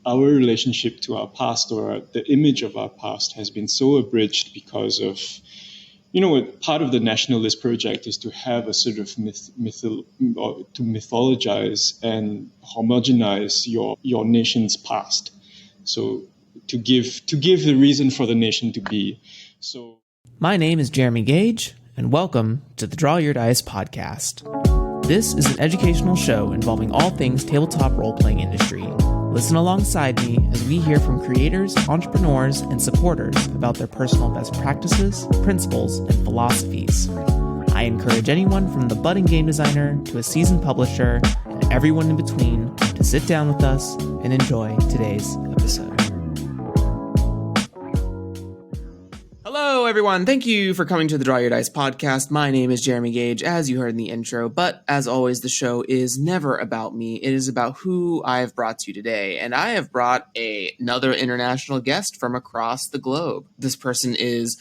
our relationship to our past, or the image of our past, has been so abridged because of, part of the nationalist project is to have a sort of to mythologize and homogenize your nation's past. So to give the reason for the nation to be. So my name is Jeremy Gage, and welcome to the Draw Your Dice podcast. This is an educational show involving all things tabletop role-playing industry. Listen alongside me as we hear from creators, entrepreneurs, and supporters about their personal best practices, principles, and philosophies. I encourage anyone from the budding game designer to a seasoned publisher and everyone in between to sit down with us and enjoy today's episode. Hello, everyone. Thank you for coming to the Draw Your Dice podcast. My name is Jeremy Gage, as you heard in the intro, but as always, the show is never about me. It is about who I have brought to you today, and I have brought another international guest from across the globe. This person is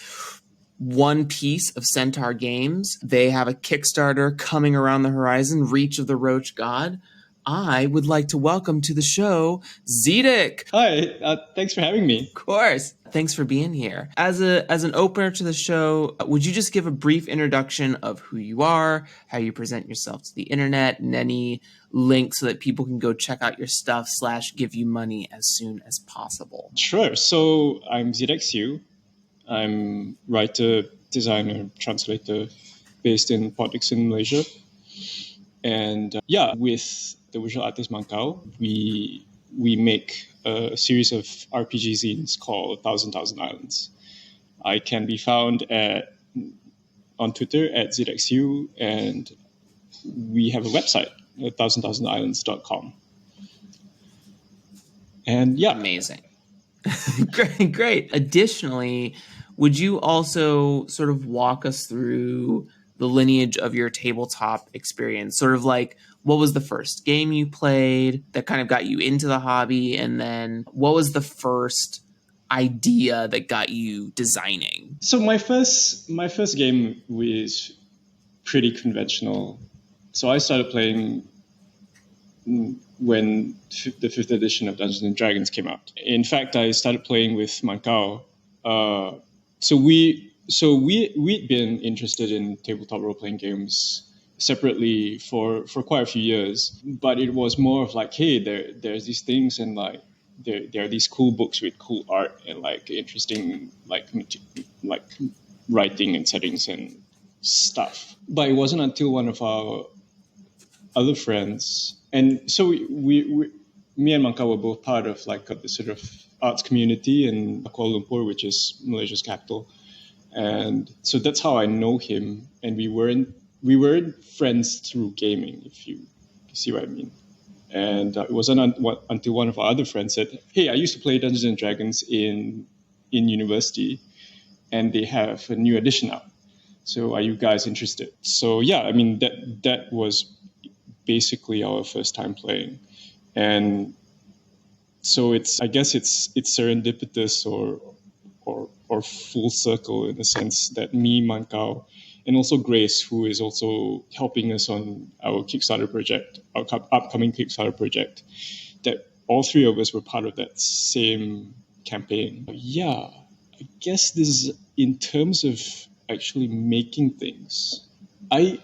one piece of Centaur Games. They have a Kickstarter coming around the horizon, Reach of the Roach God. I would like to welcome to the show, Zedeck. Hi, thanks for having me. Of course. Thanks for being here. As an opener to the show, would you just give a brief introduction of who you are, how you present yourself to the internet, and any links so that people can go check out your stuff / give you money as soon as possible? Sure. So I'm Zedeck Siew. I'm writer, designer, translator based in Port Dickson, Malaysia. And with the visual artist Mankau, we make a series of RPG zines called Thousand Islands. I can be found on Twitter at Zedeck Siew, and we have a website at thousandislands.com. And yeah. Amazing. Great. Additionally, would you also sort of walk us through the lineage of your tabletop experience? Sort of like, what was the first game you played that kind of got you into the hobby? And then what was the first idea that got you designing? So my first game was pretty conventional. So I started playing when the 5th edition of Dungeons and Dragons came out. In fact, I started playing with Mankau. So we'd been interested in tabletop role-playing games separately for quite a few years, but it was more of like, hey, there's these things, and like there are these cool books with cool art and like interesting like writing and settings and stuff. But it wasn't until one of our other friends, and so we me and Mankau were both part of like the sort of arts community in Kuala Lumpur, which is Malaysia's capital. And so that's how I know him. And we weren't friends through gaming, if you see what I mean. And it wasn't until one of our other friends said, hey, I used to play Dungeons and Dragons in university, and they have a new edition out. So are you guys interested? So yeah, I mean, that was basically our first time playing. And so I guess it's serendipitous or full circle, in the sense that me, Mankau, and also Grace, who is also helping us on our Kickstarter project, our upcoming Kickstarter project, that all three of us were part of that same campaign. Yeah, I guess this is in terms of actually making things. I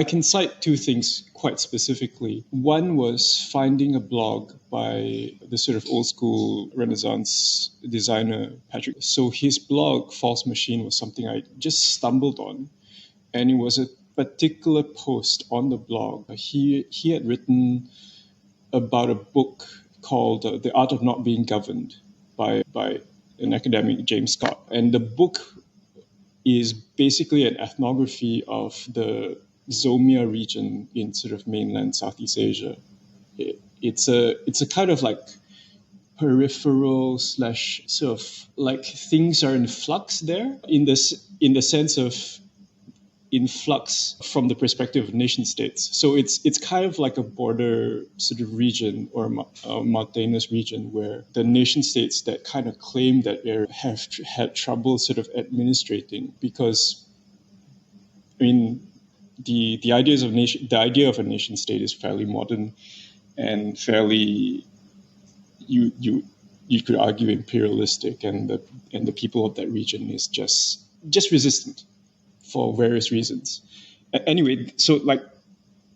can cite two things quite specifically. One was finding a blog by the sort of old school Renaissance designer, Patrick. So his blog, False Machine, was something I just stumbled on. And it was a particular post on the blog. He had written about a book called The Art of Not Being Governed by an academic, James Scott. And the book is basically an ethnography of the Zomia region in sort of mainland Southeast Asia. It's a kind of like peripheral / sort of like things are in flux there, in the sense of in flux from the perspective of nation states. So it's kind of like a border sort of region or a mountainous region where the nation states that kind of claim that they have had trouble sort of administrating, because I mean the idea of a nation state is fairly modern and fairly you could argue imperialistic, and the people of that region is just resistant for various reasons. Anyway, so like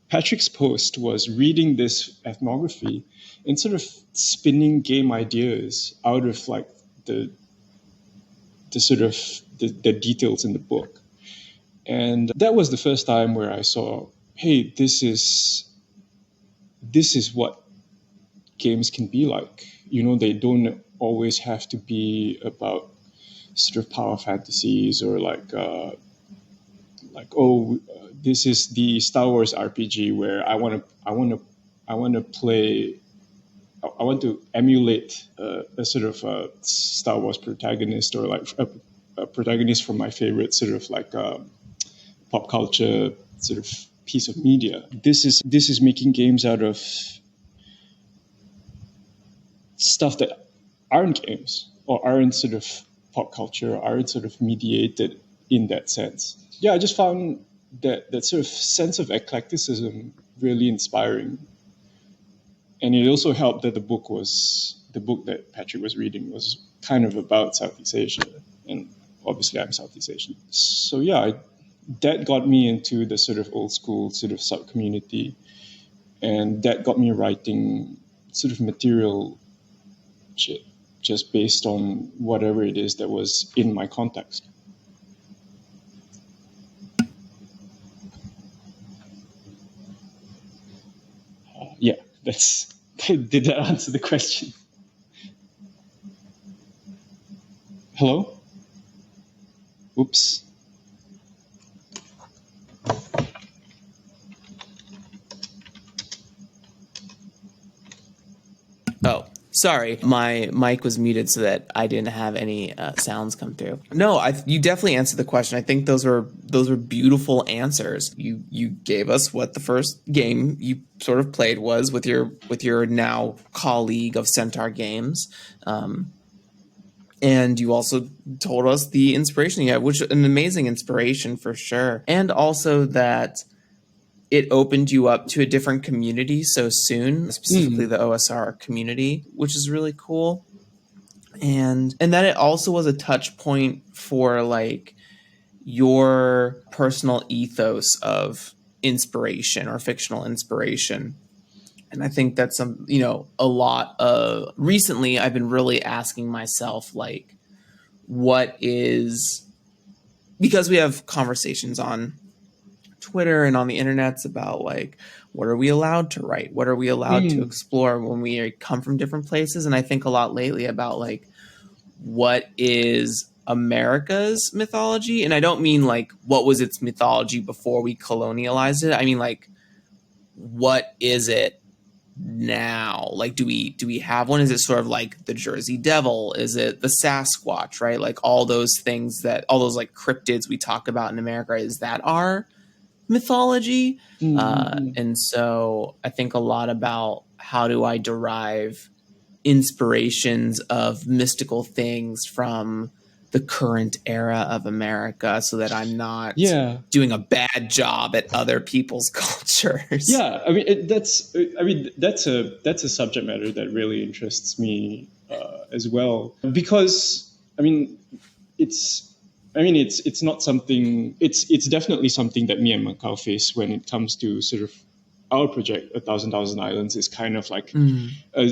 Patrick's post was reading this ethnography and sort of spinning game ideas out of like the sort of the details in the book. And that was the first time where I saw, hey, this is what games can be like. You know, they don't always have to be about sort of power fantasies or this is the Star Wars RPG where I want to emulate a sort of a Star Wars protagonist, or like a protagonist from my favorite sort of like pop culture sort of piece of media. This is making games out of stuff that aren't games or aren't sort of pop culture, or aren't sort of mediated in that sense. Yeah, I just found that sort of sense of eclecticism really inspiring. And it also helped that the book that Patrick was reading was kind of about Southeast Asia. And obviously I'm Southeast Asian. So yeah, that got me into the sort of old school sort of sub-community. And that got me writing sort of material just based on whatever it is that was in my context. Yeah, did that answer the question? Hello? Oops. Oh, sorry. My mic was muted so that I didn't have any sounds come through. No, you definitely answered the question. I think those were beautiful answers. You gave us what the first game you sort of played was with your now colleague of Centaur Games. And you also told us the inspiration you had, which is an amazing inspiration for sure. And also that it opened you up to a different community so soon, specifically the OSR community, which is really cool. And that it also was a touch point for like your personal ethos of inspiration or fictional inspiration. And I think that's a lot of recently I've been really asking myself, like, what is, because we have conversations on Twitter and on the internets about like, what are we allowed to write? What are we allowed to explore when we come from different places? And I think a lot lately about like, what is America's mythology? And I don't mean like, what was its mythology before we colonialized it? I mean like, what is it now? Like, do we have one? Is it sort of like the Jersey Devil? Is it the Sasquatch, right? Like all those things all those like cryptids we talk about in America, is that our mythology? And so I think a lot about how do I derive inspirations of mystical things from the current era of America so that I'm not doing a bad job at other people's cultures. Yeah, I mean that's a subject matter that really interests me as well, because it's not something. It's definitely something that me and Macau face when it comes to sort of our project, 1,000 Islands, is kind of like a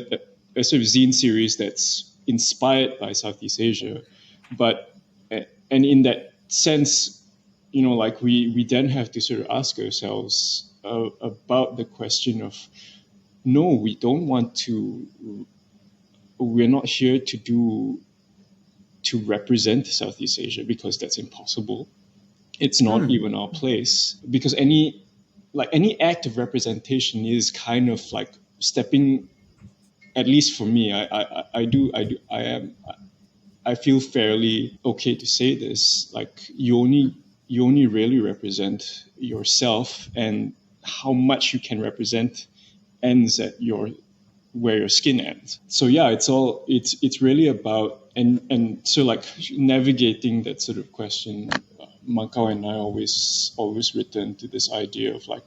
sort of zine series that's inspired by Southeast Asia, and in that sense, like we then have to sort of ask ourselves about the question of, no, we don't want to. We're not here to represent Southeast Asia, because that's impossible. It's not even our place, because any act of representation is kind of like stepping, at least for me, I feel fairly okay to say this, like you only really represent yourself, and how much you can represent ends at where your skin ends. So yeah, it's really about and so like navigating that sort of question. Macau and I always return to this idea of like,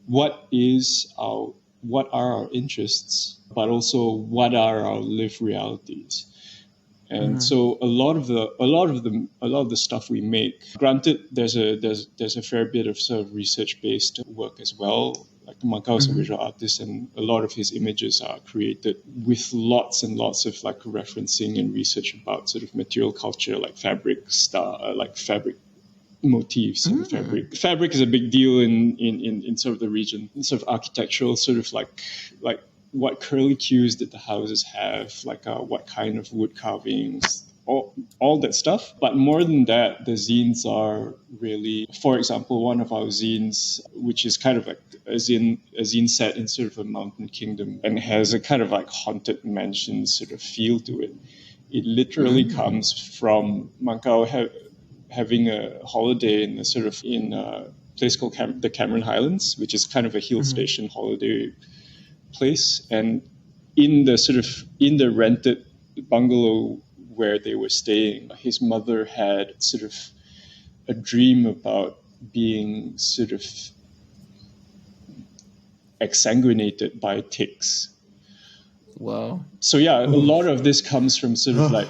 what are our interests, but also what are our lived realities. And so a lot of the stuff we make, granted, there's a fair bit of sort of research-based work as well. Like Makao is a visual artist, and a lot of his images are created with lots and lots of like referencing and research about sort of material culture, like fabric motifs and fabric. Fabric is a big deal in sort of the region. Sort of architectural, sort of like what curlicues did the houses have, like what kind of wood carvings, all that stuff. But more than that, the zines are really, for example, one of our zines, which is kind of like a zine set in sort of a mountain kingdom and has a kind of like haunted mansion sort of feel to it. It literally comes from Makao having a holiday in a place called the Cameron Highlands, which is kind of a hill station holiday place, and in the rented bungalow where they were staying, his mother had sort of a dream about being sort of exsanguinated by ticks. Wow. So yeah, a lot of this comes from sort of like.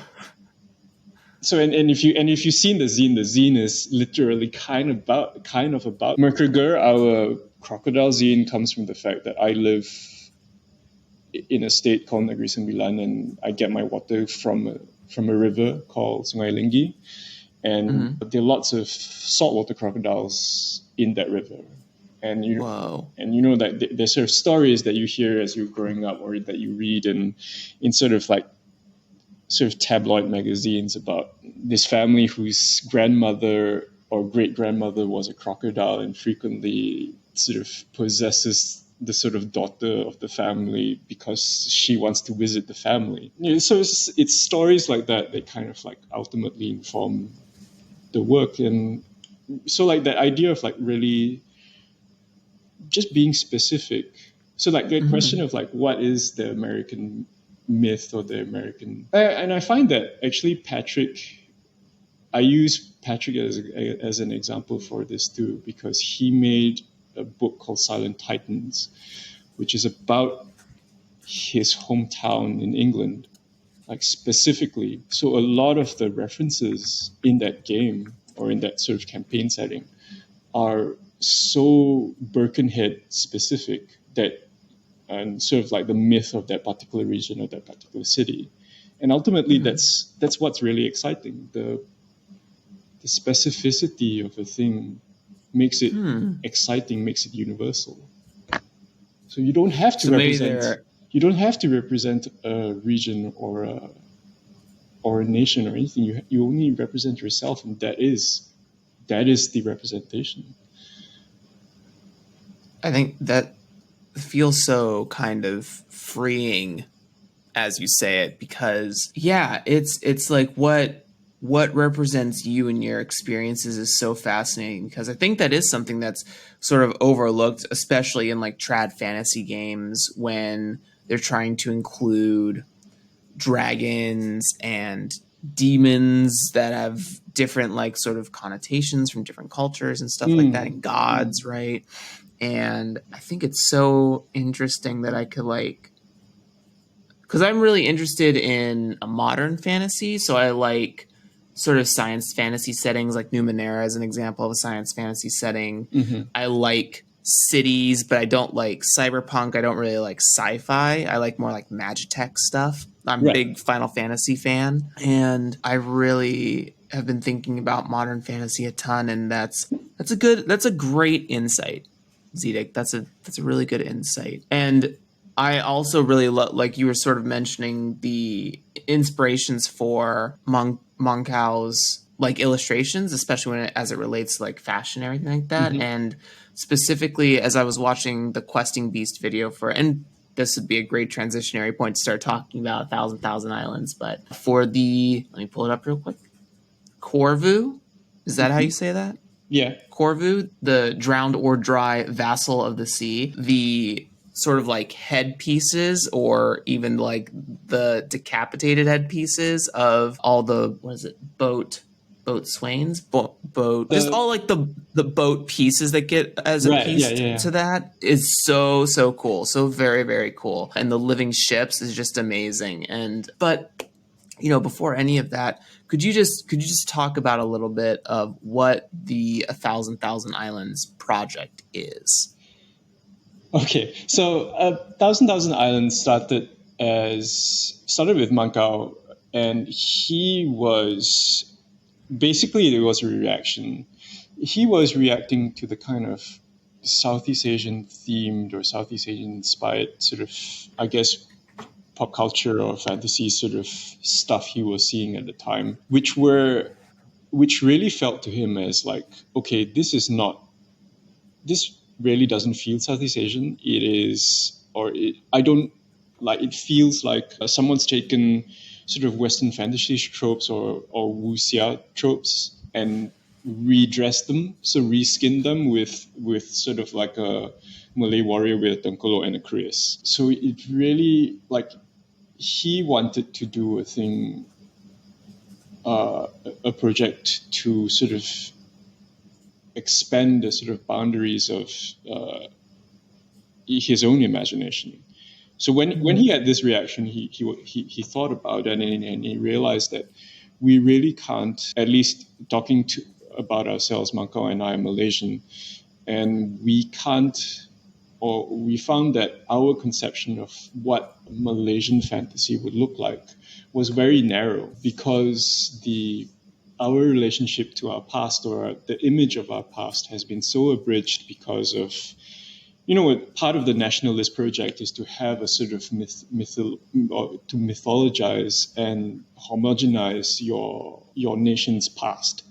So and if you've seen the zine is literally kind of about Merkerger. Our crocodile zine comes from the fact that I live in a state called Negeri Sembilan, and I get my water from a river called Sungai Linggi, and there are lots of saltwater crocodiles in that river. And you know that there's sort of stories that you hear as you're growing up, or that you read in sort of tabloid magazines about this family whose grandmother or great grandmother was a crocodile and frequently sort of possesses the sort of daughter of the family because she wants to visit the family. So it's stories like that kind of like ultimately inform the work. And so like that idea of like really just being specific. So like the question of like what is the American myth or the American, and I find that actually I use Patrick as an example for this too, because he made a book called Silent Titans, which is about his hometown in England, like specifically. So a lot of the references in that game or in that sort of campaign setting are so Birkenhead specific that, and sort of like the myth of that particular region or that particular city. And ultimately that's what's really exciting. The specificity of a thing makes it exciting, makes it universal. So you don't have to represent a region or a nation or anything. You only represent yourself, and that is the representation. I think that feels so kind of freeing as you say it, because it's like what represents you and your experiences is so fascinating, because I think that is something that's sort of overlooked, especially in like trad fantasy games when they're trying to include dragons and demons that have different like sort of connotations from different cultures and stuff like that, and gods, right? And I think it's so interesting that I could like, because I'm really interested in a modern fantasy, so I like sort of science fantasy settings, like Numenera is an example of a science fantasy setting. I like cities, but I don't like cyberpunk. I don't really like sci-fi. I like more like Magitech stuff. I'm a big Final Fantasy fan, and I really have been thinking about modern fantasy a ton, and that's a great insight, Zedeck. That's a really good insight. And I also really love, like you were sort of mentioning, the inspirations for Monkao's like illustrations, especially as it relates to like fashion and everything like that. And specifically, as I was watching the Questing Beast video and this would be a great transitionary point to start talking about 1,000 Islands, but for let me pull it up real quick. Corvu, is that how you say that? Yeah. Corvu, the drowned or dry vassal of the sea, the sort of like headpieces, or even like the decapitated headpieces of all the, boat boatswains, boat, just The- all like the boat pieces that get as a Right, piece yeah. to that is so cool, so very, very cool. And the living ships is just amazing. But before any of that, could you just talk about a little bit of what the 1,000 Islands project is? Okay, so Thousand Islands started with Mankao, and he was basically, it was a reaction. He was reacting to the kind of Southeast Asian themed or Southeast Asian inspired sort of, I guess, pop culture or fantasy sort of stuff he was seeing at the time, which really felt to him as like, okay, this really doesn't feel Southeast Asian. It feels like someone's taken sort of Western fantasy tropes or wuxia tropes and redressed them, so reskinned them with sort of like a Malay warrior with a tengkolo and a kris. So it really, like, he wanted to do a thing, a project to sort of expand the sort of boundaries of his own imagination. So when he had this reaction, he thought about it, and he realized that we really can't, at least talking about ourselves, Mankao and I are Malaysian, and we found that our conception of what Malaysian fantasy would look like was very narrow, because our relationship to our past, or the image of our past, has been so abridged because of, part of the nationalist project is to have a sort of to mythologize and homogenize your nation's past.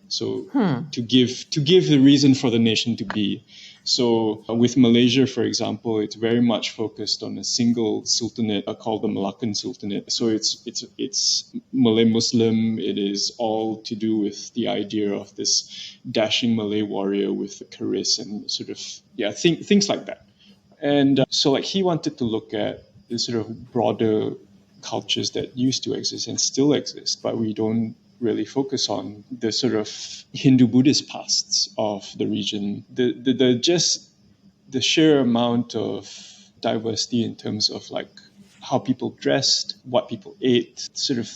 So to give the reason for the nation to be. So with Malaysia, for example, it's very much focused on a single sultanate called the Malaccan Sultanate. So it's Malay Muslim. It is all to do with the idea of this dashing Malay warrior with the kris and sort of things like that. And so like he wanted to look at the sort of broader cultures that used to exist and still exist, but we don't really focus on the sort of Hindu-Buddhist pasts of the region. The sheer amount of diversity in terms of like how people dressed, what people ate, sort of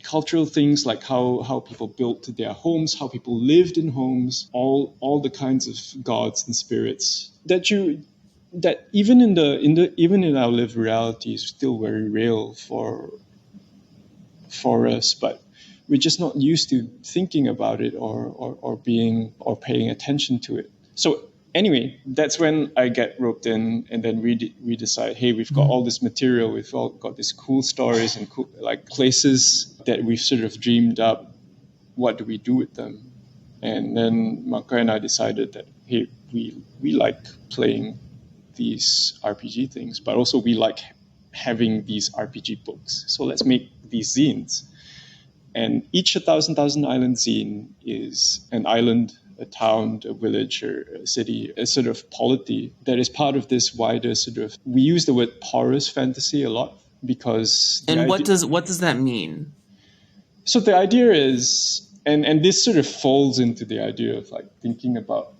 cultural things like how people built their homes, how people lived in homes, all the kinds of gods and spirits that even in our lived reality is still very real for us, but we're just not used to thinking about it or paying attention to it. So anyway, that's when I get roped in, and then we decide, hey, we've got all this material, we've all got these cool stories and cool like places that we've sort of dreamed up. What do we do with them? And then Maka and I decided that, hey, we like playing these RPG things, but also we like having these RPG books. So let's make these zines. And each 1,000 Island zine is an island, a town, a village, or a city, a sort of polity that is part of this wider sort of. We use the word porous fantasy a lot because. And what does that mean? So the idea is, and this sort of falls into the idea of like thinking about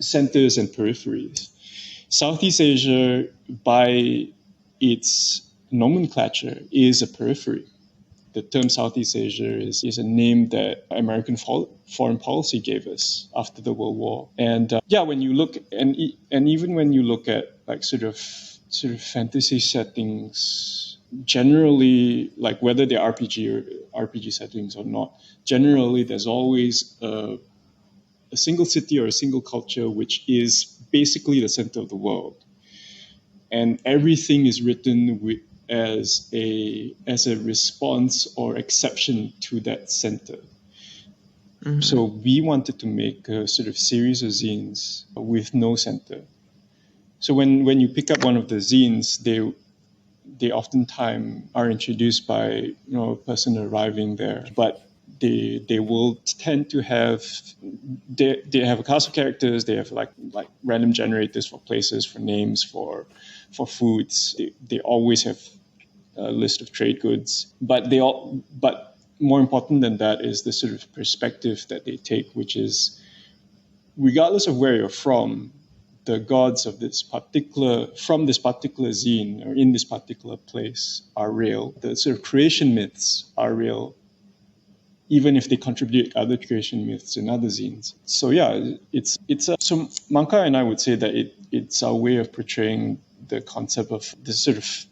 centers and peripheries. Southeast Asia, by its nomenclature, is a periphery. The term Southeast Asia is a name that American foreign policy gave us after the World War. And when you look, and even when you look at like sort of fantasy settings, generally, like whether they're RPG settings or not, generally there's always a single city or a single culture which is basically the center of the world, and everything is written as a response or exception to that center. Mm-hmm. So we wanted to make a sort of series of zines with no center. So when you pick up one of the zines, they oftentimes are introduced by a person arriving there, but they will tend to have they have a cast of characters. They have like random generators for places, for names, for foods. They always have a list of trade goods, but more important than that is the sort of perspective that they take, which is, regardless of where you're from, the gods of this particular zine or in this particular place are real. The sort of creation myths are real, even if they contribute other creation myths in other zines. So yeah, so Manka and I would say that it's our way of portraying the concept of this sort of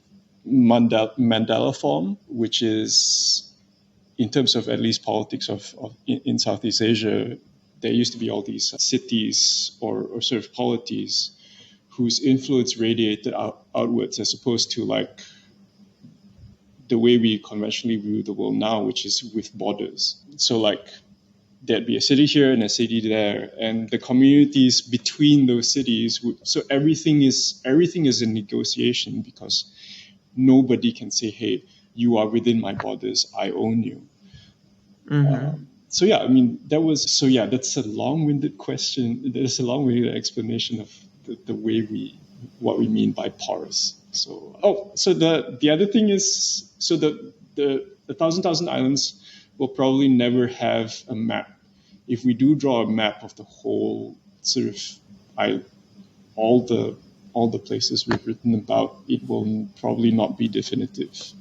Mandela form, which is, in terms of at least politics in Southeast Asia, there used to be all these cities or sort of polities whose influence radiated outwards, as opposed to like the way we conventionally view the world now, which is with borders. So like there'd be a city here and a city there, and the communities between those cities so everything is a negotiation, because nobody can say, hey, you are within my borders, I own you. So yeah, I mean, that's a long-winded question. There's a long-winded explanation of the way what we mean by porous. So the other thing is, so the Thousand Islands will probably never have a map. If we do draw a map of the whole sort of all the places we've written about, it will probably not be definitive.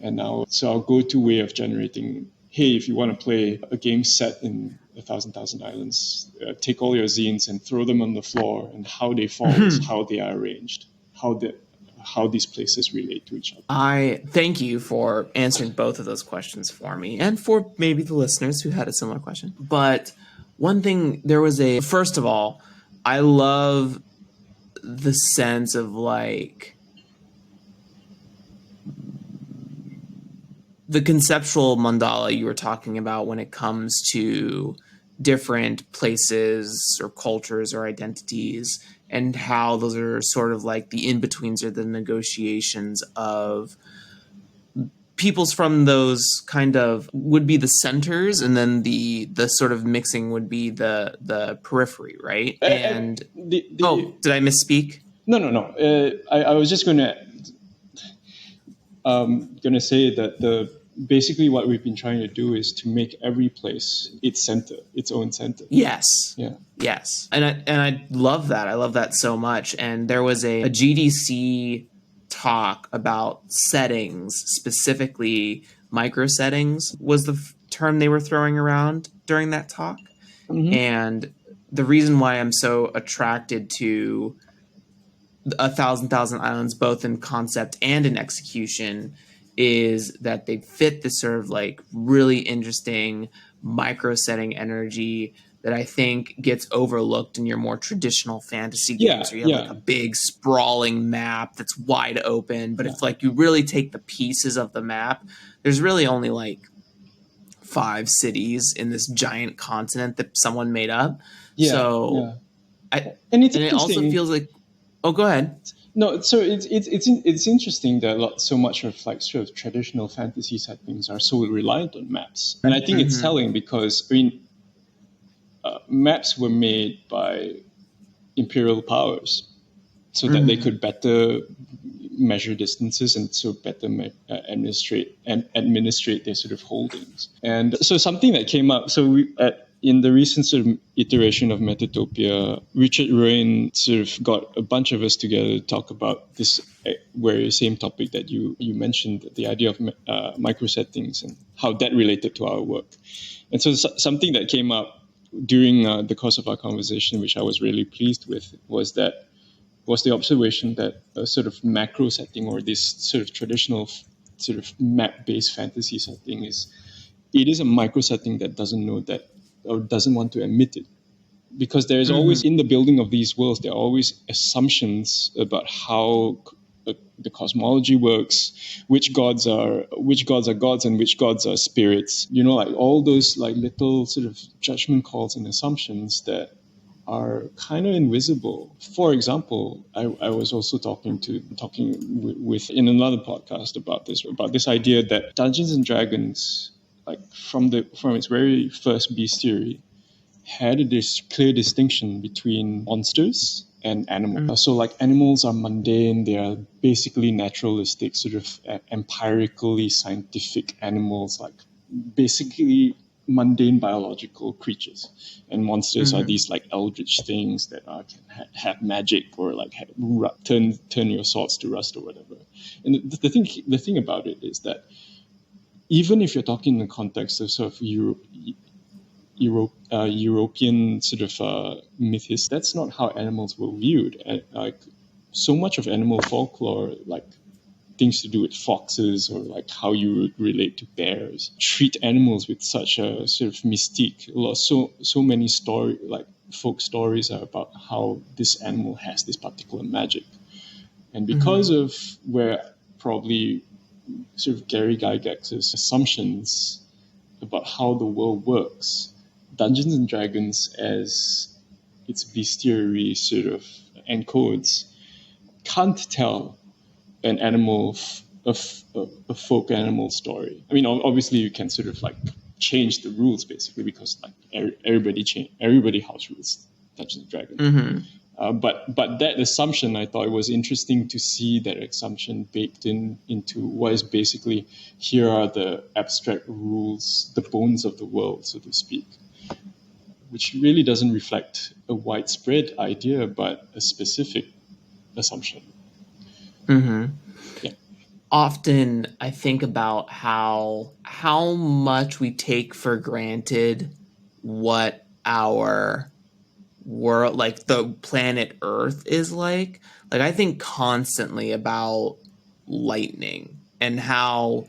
And our go-to way of generating, hey, if you want to play a game set in 1,000 Islands, take all your zines and throw them on the floor, and how they fall is how they are arranged, how these places relate to each other. I thank you for answering both of those questions for me, and for maybe the listeners who had a similar question. But one thing, first of all, I love the sense of like the conceptual mandala you were talking about when it comes to different places or cultures or identities, and how those are sort of like the in-betweens or the negotiations of peoples from those kind of would be the centers, and then the sort of mixing would be the periphery, right? And did I misspeak? No. I was just going to say that basically what we've been trying to do is to make every place its own center. Yes. Yeah. Yes. And I love that. I love that so much. And there was a GDC talk about settings, specifically micro settings was the term they were throwing around during that talk. Mm-hmm. And the reason why I'm so attracted to 1,000 Islands, both in concept and in execution, is that they fit this sort of like really interesting micro setting energy that I think gets overlooked in your more traditional fantasy games, where you have like a big sprawling map that's wide open. But if like you really take the pieces of the map, there's really only like 5 cities in this giant continent that someone made up. And it also feels like, oh, go ahead. No, so it's interesting that so much of like sort of traditional fantasy settings are so reliant on maps, and I think it's telling, because I mean, maps were made by imperial powers so that they could better measure distances and so better administrate their sort of holdings. And so something that came up, in the recent sort of iteration of Metatopia, Richard Rowan sort of got a bunch of us together to talk about this very same topic that you mentioned, the idea of micro settings and how that related to our work. And so something that came up during the course of our conversation, which I was really pleased with, was the observation that a sort of macro setting, or this sort of traditional sort of map-based fantasy setting, is a micro setting that doesn't know that, or doesn't want to admit it. Because there is always, in the building of these worlds, there are always assumptions about how the cosmology works, which gods are gods and which gods are spirits. You know, like all those like little sort of judgment calls and assumptions that are kind of invisible. For example, I was also talking with in another podcast about this idea that Dungeons and Dragons, like from its very first bestiary, had a clear distinction between monsters and animals. So like animals are mundane, they are basically naturalistic, sort of empirically scientific animals like basically mundane biological creatures, and monsters are these like eldritch things that can have magic or like turn your swords to rust or whatever. And the thing about it is that even if you're talking in the context of sort of European sort of myths, that's not how animals were viewed. And, like, so much of animal folklore, like things to do with foxes or like how you would relate to bears, treat animals with such a sort of mystique. So many folk stories are about how this animal has this particular magic. And because of where probably sort of Gary Gygax's assumptions about how the world works, Dungeons and Dragons, as its bestiary sort of encodes, can't tell an animal, a folk animal story. I mean, obviously you can sort of like change the rules basically, because like everybody house rules Dungeons and Dragons. But that assumption, I thought it was interesting to see that assumption baked into what is basically, here are the abstract rules, the bones of the world, so to speak, which really doesn't reflect a widespread idea, but a specific assumption. Yeah. Often I think about how much we take for granted what our world, like the planet Earth, is like. Like, I think constantly about lightning and how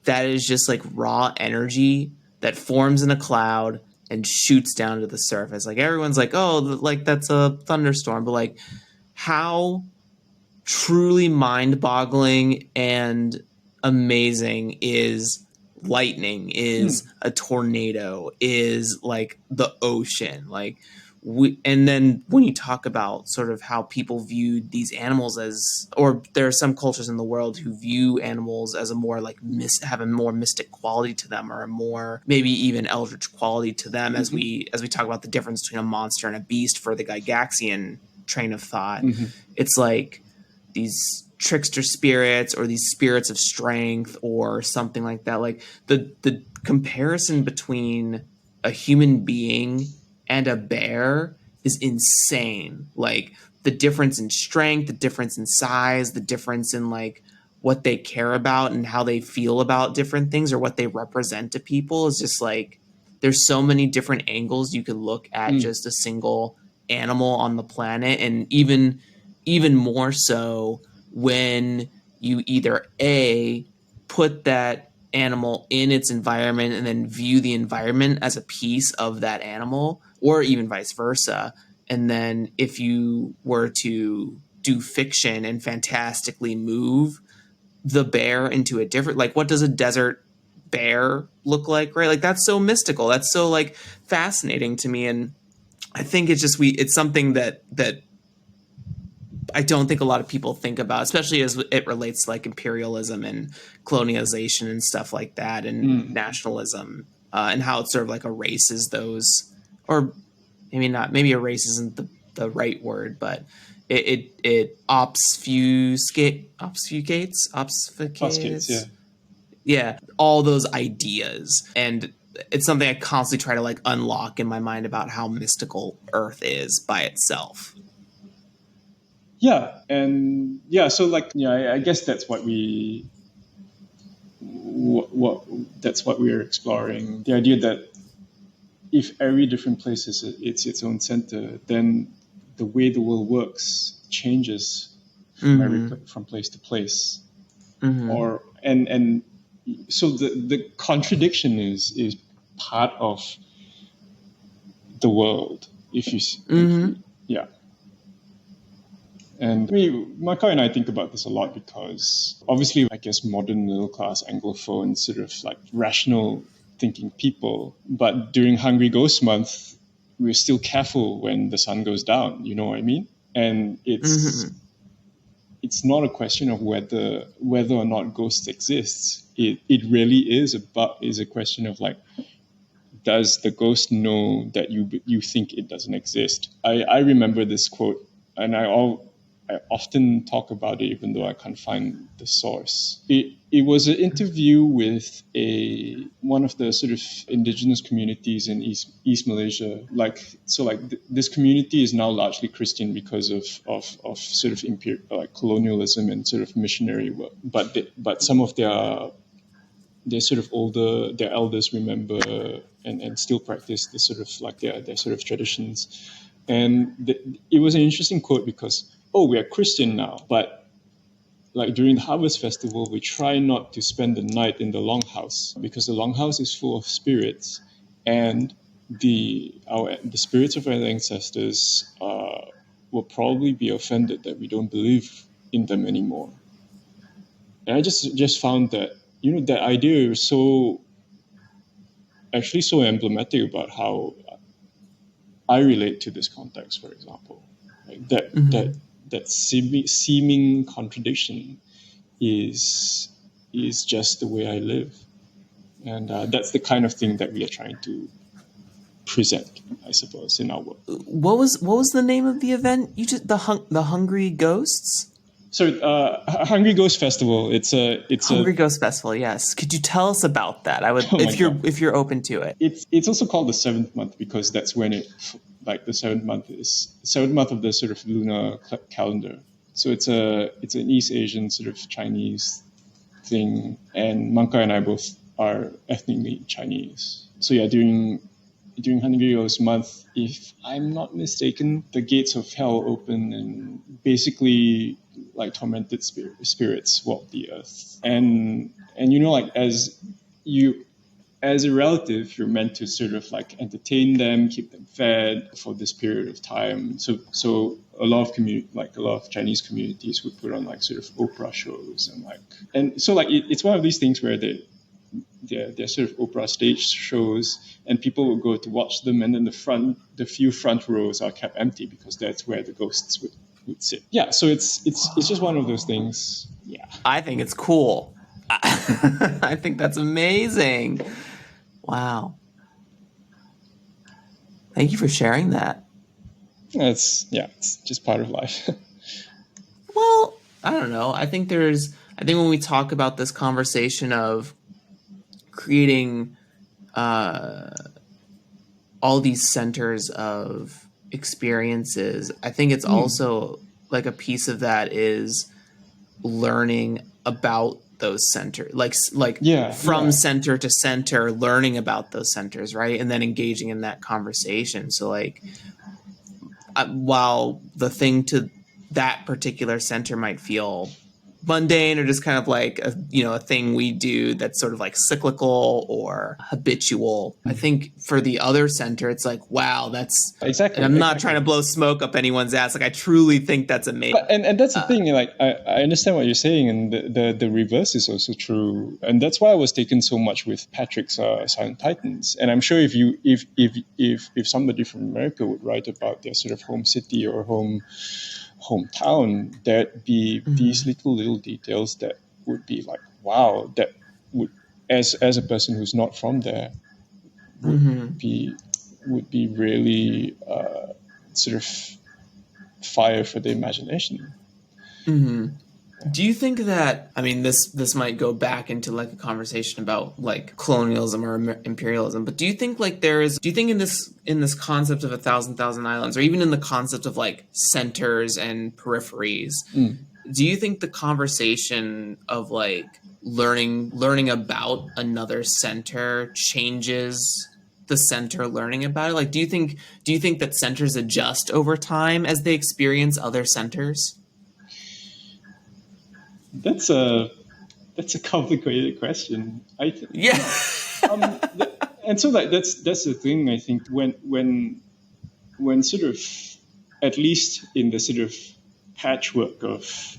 that is just like raw energy that forms in a cloud and shoots down to the surface. Like, everyone's like, oh, like that's a thunderstorm, but like how truly mind-boggling and amazing is lightning, is a tornado, is like the ocean. Like, and then when you talk about sort of how people viewed these animals as, or there are some cultures in the world who view animals as a more like have a more mystic quality to them, or a more maybe even eldritch quality to them, as we talk about the difference between a monster and a beast for the Gygaxian train of thought. It's like these trickster spirits or these spirits of strength or something like that. Like the comparison between a human being and a bear is insane. Like, the difference in strength, the difference in size, the difference in like what they care about and how they feel about different things or what they represent to people is just like, there's so many different angles you could look at just a single animal on the planet. And even more so when you either put that animal in its environment and then view the environment as a piece of that animal, or even vice versa. And then if you were to do fiction and fantastically move the bear into a different, like, what does a desert bear look like, right? Like, that's so mystical. That's so like fascinating to me. And I think it's just, it's something that I don't think a lot of people think about, especially as it relates to like imperialism and colonialization and stuff like that, and nationalism, and how it sort of like erases those, or maybe not, maybe erase isn't the right word, but it obfuscates, yeah, all those ideas. And it's something I constantly try to like unlock in my mind about how mystical Earth is by itself. Yeah, and yeah, so like, yeah, I guess that's what that's what we're exploring. The idea that if every different place is its own center, then the way the world works changes from place to place. Or and so the contradiction is part of the world. If you yeah. And Marco and I think about this a lot because obviously, I guess, modern middle-class Anglophone sort of like rational thinking people. But during Hungry Ghost Month, we're still careful when the sun goes down. You know what I mean? And it's not a question of whether or not ghosts exist. It really is a question of like, does the ghost know that you think it doesn't exist? I remember this quote, and I often talk about it, even though I can't find the source. It was an interview with one of the sort of indigenous communities in East Malaysia. This community is now largely Christian because of sort of colonialism and sort of missionary work. But some of their sort of their elders remember and still practice the sort of like their sort of traditions. And it was an interesting quote because, we are Christian now, but like during the Harvest Festival, we try not to spend the night in the longhouse because the longhouse is full of spirits, and the spirits of our ancestors will probably be offended that we don't believe in them anymore. And I just found that, that idea is so emblematic about how I relate to this context, for example. Like that seeming contradiction is just the way I live. And that's the kind of thing that we are trying to present, I suppose, in our work. What was the name of the event? The Hungry Ghosts? So, Hungry Ghost Festival. It's Hungry Ghost Festival. Yes. Could you tell us about that? I would, if you're open to it. It's also called the 7th month because that's when the 7th month of the sort of lunar calendar. So it's an East Asian sort of Chinese thing, and Manka and I both are ethnically Chinese. So yeah, during Hungry Ghost month, if I'm not mistaken, the gates of hell open and basically like tormented spirits walk the earth. And as a relative, you're meant to sort of like entertain them, keep them fed for this period of time. So a lot of Chinese communities would put on like sort of opera shows and so it's one of these things where they're sort of opera stage shows, and people will go to watch them, and then the few front rows are kept empty because that's where the ghosts would sit. Yeah, so it's just one of those things. Yeah, I think it's cool. I think that's amazing. Wow. Thank you for sharing that. It's just part of life. Well, I don't know. I think when we talk about this conversation of creating all these centers of experiences, I think it's also like a piece of that is learning about those centers, from center to center, learning about those centers, right? And then engaging in that conversation. So like, while the thing to that particular center might feel mundane or just kind of like a thing we do that's sort of like cyclical or habitual, I think for the other center it's like, wow, that's exactly. And I'm not trying to blow smoke up anyone's ass. Like I truly think that's amazing. But, and that's the thing. Like I understand what you're saying, and the reverse is also true. And that's why I was taken so much with Patrick's Silent Titans. And I'm sure if somebody from America would write about their sort of home city or hometown, there'd be these little details that would be like, wow, that would, as a person who's not from there, would be really sort of fire for the imagination. Do you think that, I mean, this might go back into like a conversation about like colonialism or imperialism, but do you think like in this concept of 1,000 islands, or even in the concept of like centers and peripheries, do you think the conversation of like learning about another center changes the center learning about it? Like, do you think that centers adjust over time as they experience other centers? That's a complicated question. I think. Yeah. And so like that's the thing. I think when sort of, at least in the sort of patchwork of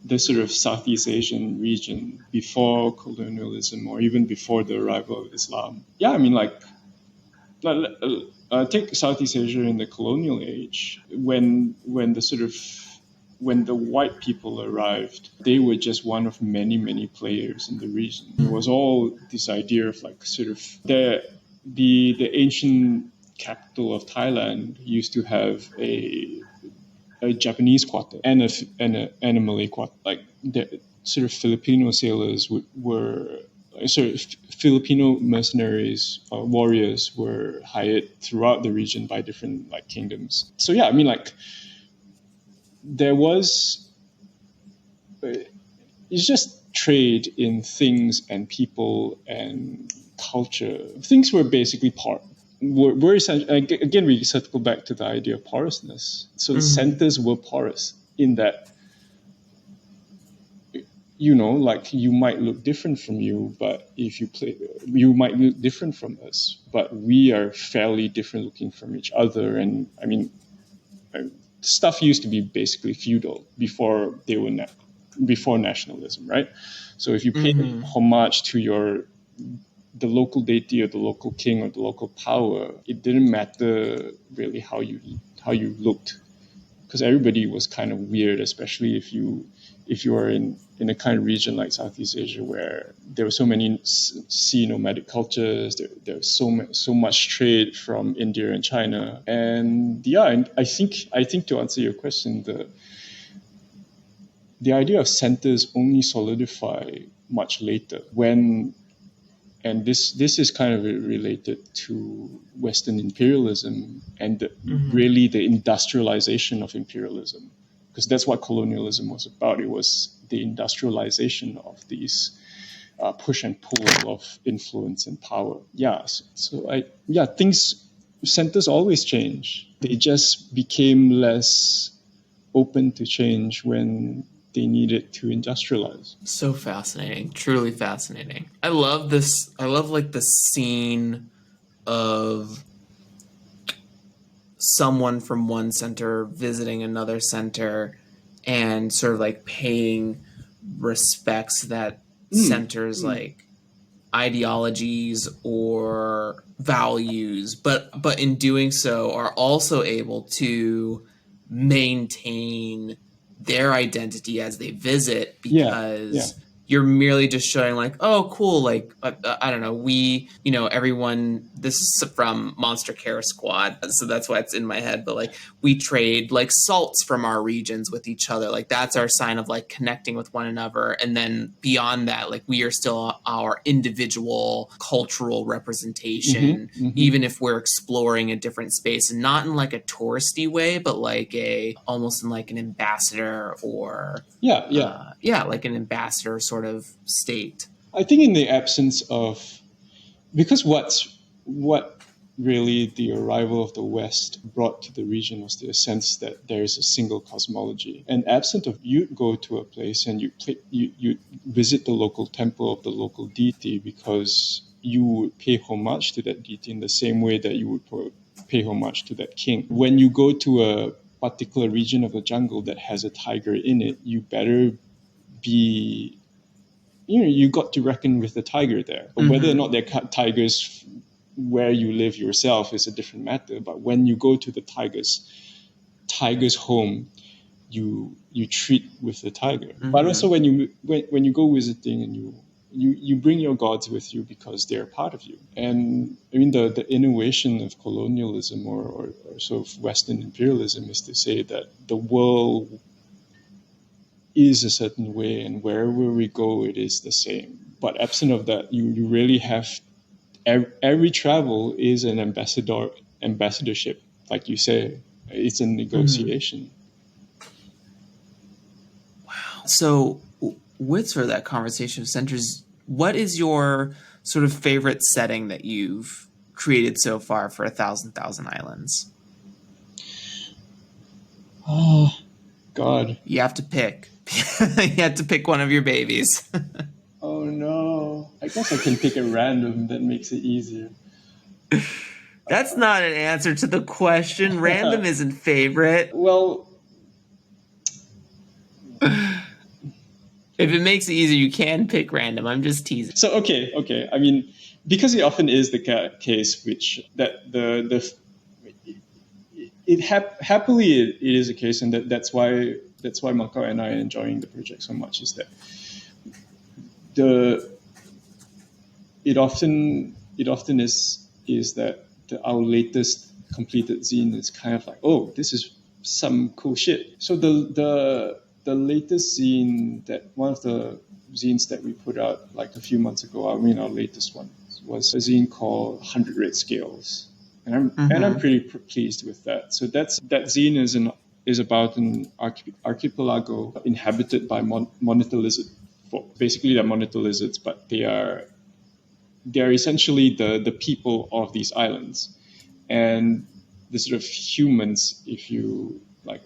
the sort of Southeast Asian region before colonialism or even before the arrival of Islam. Yeah, I mean take Southeast Asia in the colonial age, when the white people arrived, they were just one of many players in the region. It was all this idea of like sort of the ancient capital of Thailand used to have a a Japanese quarter and a Malay quarter. Like the sort of Filipino sailors Filipino mercenaries or warriors were hired throughout the region by different like kingdoms. So yeah, I mean like there was it's just trade in things and people and culture. Things were basically were essentially, again, we circle back to the idea of porousness. So the centers were porous in that, you know, like you might look different from you, but if you play, you might look different from us, but we are fairly different looking from each other. And I mean, stuff used to be basically feudal before before nationalism, right? So if you paid homage to the local deity or the local king or the local power, it didn't matter really how you looked, because everybody was kind of weird, especially if you are in a kind of region like Southeast Asia where there were so many sea nomadic cultures, there was so much trade from India and China, and yeah, and I think to answer your question, the idea of centers only solidify much later and this is kind of related to Western imperialism and really the industrialization of imperialism, because that's what colonialism was about. It was the industrialization of these push and pull of influence and power. Yeah, centers always change. They just became less open to change when they needed to industrialize. So fascinating, truly fascinating. I love this. I love like the scene of someone from one center visiting another center and sort of like paying respects that centers like ideologies or values, but in doing so are also able to maintain their identity as they visit, because you're merely just showing like, oh, cool. Like, I don't know. Everyone, this is from Monster Care Squad. So that's why it's in my head. But like, we trade like salts from our regions with each other. Like that's our sign of like connecting with one another. And then beyond that, like we are still our individual cultural representation, even if we're exploring a different space, and not in like a touristy way, but like almost in like an ambassador or like an ambassador sort of state. I think in the absence of, because what really the arrival of the West brought to the region was the sense that there is a single cosmology. And absent of, you go to a place and you visit the local temple of the local deity because you would pay homage to that deity in the same way that you would pay homage to that king. When you go to a particular region of the jungle that has a tiger in it, you better be, you got to reckon with the tiger there. But whether or not there are tigers where you live yourself is a different matter. But when you go to the tiger's home, you treat with the tiger. But also when you go visiting and you bring your gods with you because they're part of you. And I mean, the innovation of colonialism or sort of Western imperialism is to say that the world is a certain way, and wherever we go, it is the same. But absent of that, you really have, every travel is an ambassadorship. Like you say, it's a negotiation. Wow. So with sort of that conversation of centers, what is your sort of favorite setting that you've created so far for 1,000 Islands? Oh, God. You have to pick. You have to pick one of your babies. Oh, no. I guess I can pick a random. That makes it easier. That's not an answer to the question. Random isn't favorite. Well, if it makes it easier, you can pick random. I'm just teasing. So, okay. I mean, because it often is the case, which that happily it is a case, and that's why Makau and I are enjoying the project so much, is that it often is that our latest completed zine is kind of like, oh, this is some cool shit. So the latest zine, that one of the zines that we put out like a few months ago, I mean our latest one, was a zine called 100 Red Scales. And I'm pretty pleased with that. So that zine is about an archipelago inhabited by monitor lizard folk. Basically, they're monitor lizards, but they are essentially the people of these islands, and the sort of humans, if you like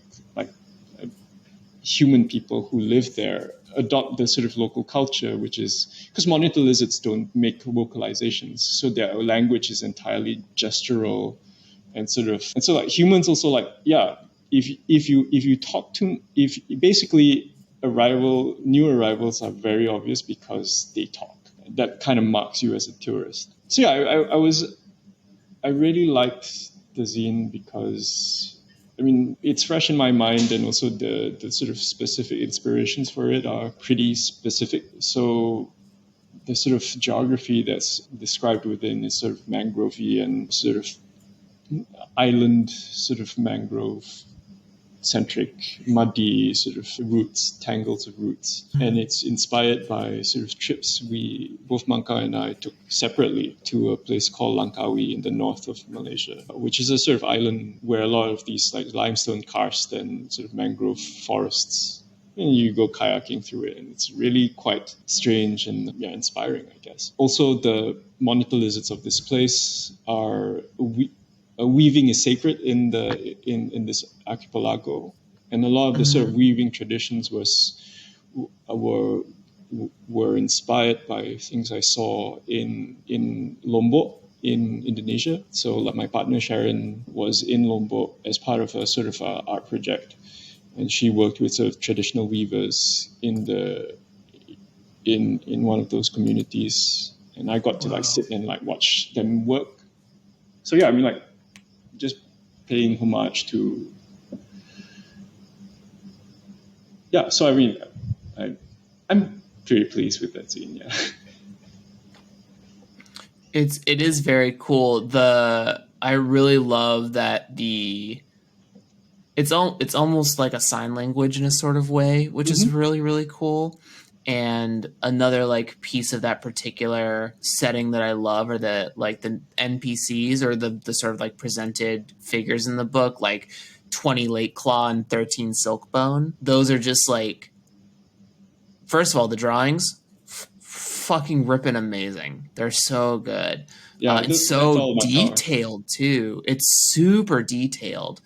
human people who live there, adopt the sort of local culture, which is because monitor lizards don't make vocalizations, so their language is entirely gestural, and so like humans also like, yeah, if you talk to, if basically new arrivals are very obvious because they talk. That kind of marks you as a tourist. So yeah, I really liked the zine because, I mean, it's fresh in my mind, and also the sort of specific inspirations for it are pretty specific. So the sort of geography that's described within is sort of mangrovey and sort of island, sort of mangrove centric, muddy sort of roots, tangles of roots. And it's inspired by sort of trips both Mangkao and I took separately to a place called Langkawi in the north of Malaysia, which is a sort of island where a lot of these like limestone karst and sort of mangrove forests, and you go kayaking through it, and it's really quite strange and inspiring, I guess. Also, the monitor lizards of this place are weaving is sacred in this archipelago, and a lot of the sort of weaving traditions were inspired by things I saw in Lombok in Indonesia. So like my partner Sharon was in Lombok as part of a sort of art project, and she worked with sort of traditional weavers in one of those communities, and I got to like sit and like watch them work. So yeah, I mean, like, just paying homage to, yeah. So I mean, I'm pretty pleased with that scene. Yeah, it is very cool. I really love that it's almost like a sign language in a sort of way, which is really, really cool. And another like piece of that particular setting that I love are the NPCs, or the sort of like presented figures in the book, like 20 Lake Claw and 13 Silkbone. Those are just like, first of all, the drawings fucking ripping amazing. They're so good. Yeah, it's so detailed too. It's super detailed.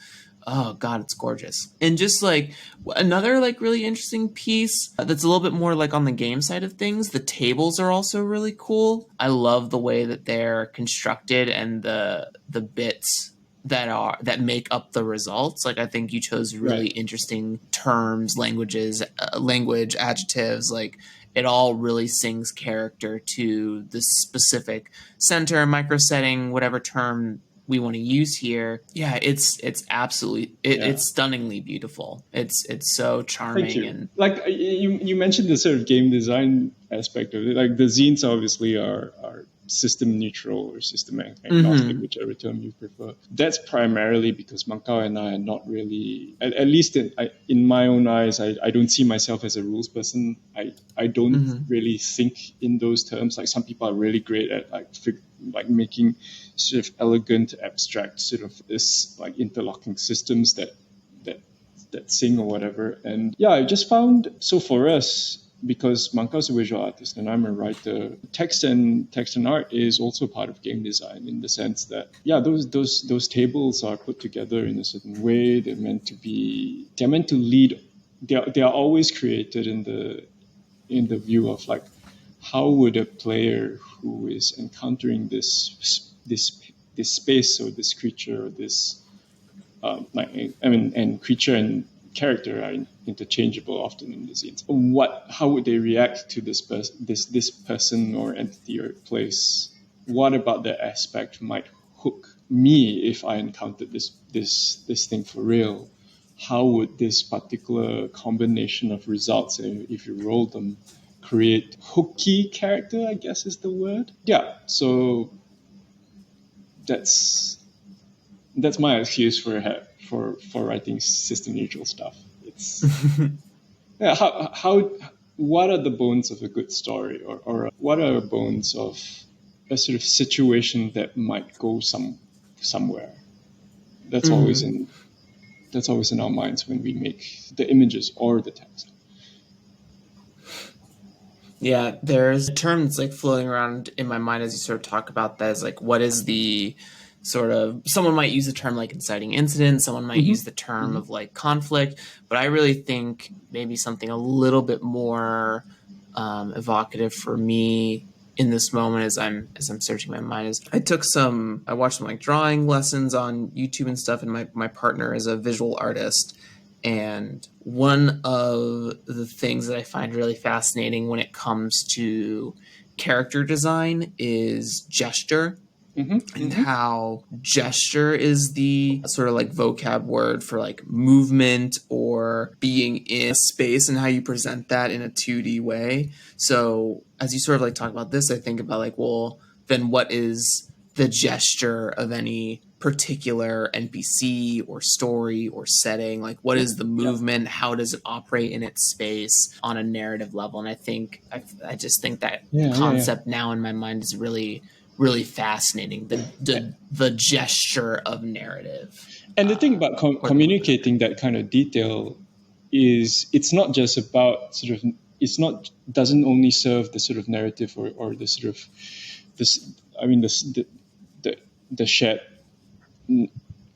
Oh God, it's gorgeous. And just like another like really interesting piece that's a little bit more like on the game side of things, the tables are also really cool. I love the way that they're constructed and the bits that make up the results. Like I think you chose really interesting terms, language, adjectives, like it all really sings character to this specific center, micro setting, whatever term we want to use here. Yeah, it's absolutely it's stunningly beautiful. It's so charming. Thank you. And like you mentioned the sort of game design aspect of it. Like the zines obviously are system neutral or system agnostic, whichever term you prefer. That's primarily because Mangkao and I are not really, at least in my own eyes, I don't see myself as a rules person. I don't really think in those terms. Like some people are really great at like making sort of elegant, abstract sort of this like interlocking systems that sing or whatever. And yeah, I just found, so for us, because Mangkao's a visual artist and I'm a writer, text and art is also part of game design, in the sense that those tables are put together in a certain way. They're meant to lead. They are always created in the view of like, how would a player who is encountering this space or this creature or this and creature and character are interchangeable often in the zines. How would they react to this person or entity or place? What about their aspect might hook me if I encountered this thing for real? How would this particular combination of results, if you roll them, create hooky character, I guess is the word. Yeah, so that's my excuse for for writing system neutral stuff. It's yeah, how what are the bones of a good story, or what are the bones of a sort of situation that might go somewhere? That's always in our minds when we make the images or the text. Yeah, there's a term that's like floating around in my mind as you sort of talk about that, is like, what is the sort of, someone might use the term like inciting incident, someone might use the term of like conflict, but I really think maybe something a little bit more evocative for me in this moment as I'm searching my mind is I watched some like drawing lessons on YouTube and stuff, and my partner is a visual artist. And one of the things that I find really fascinating when it comes to character design is gesture. And how gesture is the sort of like vocab word for like movement or being in space, and how you present that in a 2D way. So as you sort of like talk about this, I think about like, well, then what is the gesture of any particular NPC or story or setting? Like, what is the movement? How does it operate in its space on a narrative level? And I think I just think that concept now in my mind is really fascinating. The gesture of narrative. And the thing about communicating that kind of detail is it's not just about sort of, doesn't only serve the sort of narrative or the sort of this, I mean, the shared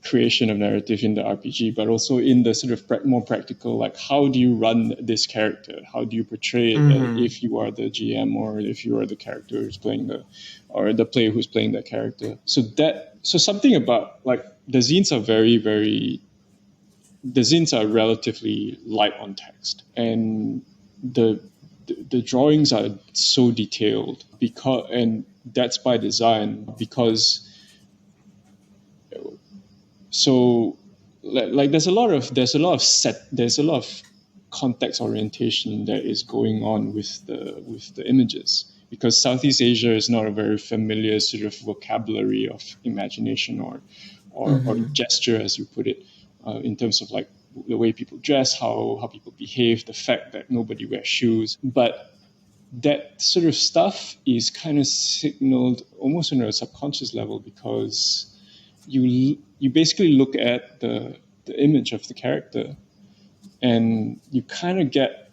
creation of narrative in the RPG, but also in the sort of more practical, like, how do you run this character? How do you portray it if you are the GM, or if you are the character who's playing or the player who's playing that character? So something about, like, the zines are relatively light on text, and the drawings are so detailed and that's by design, because so like there's a lot of context orientation that is going on with the images, because Southeast Asia is not a very familiar sort of vocabulary of imagination or gesture, as you put it, in terms of like the way people dress, how people behave, the fact that nobody wears shoes. But that sort of stuff is kind of signaled almost on a subconscious level, because you basically look at the image of the character and you kind of get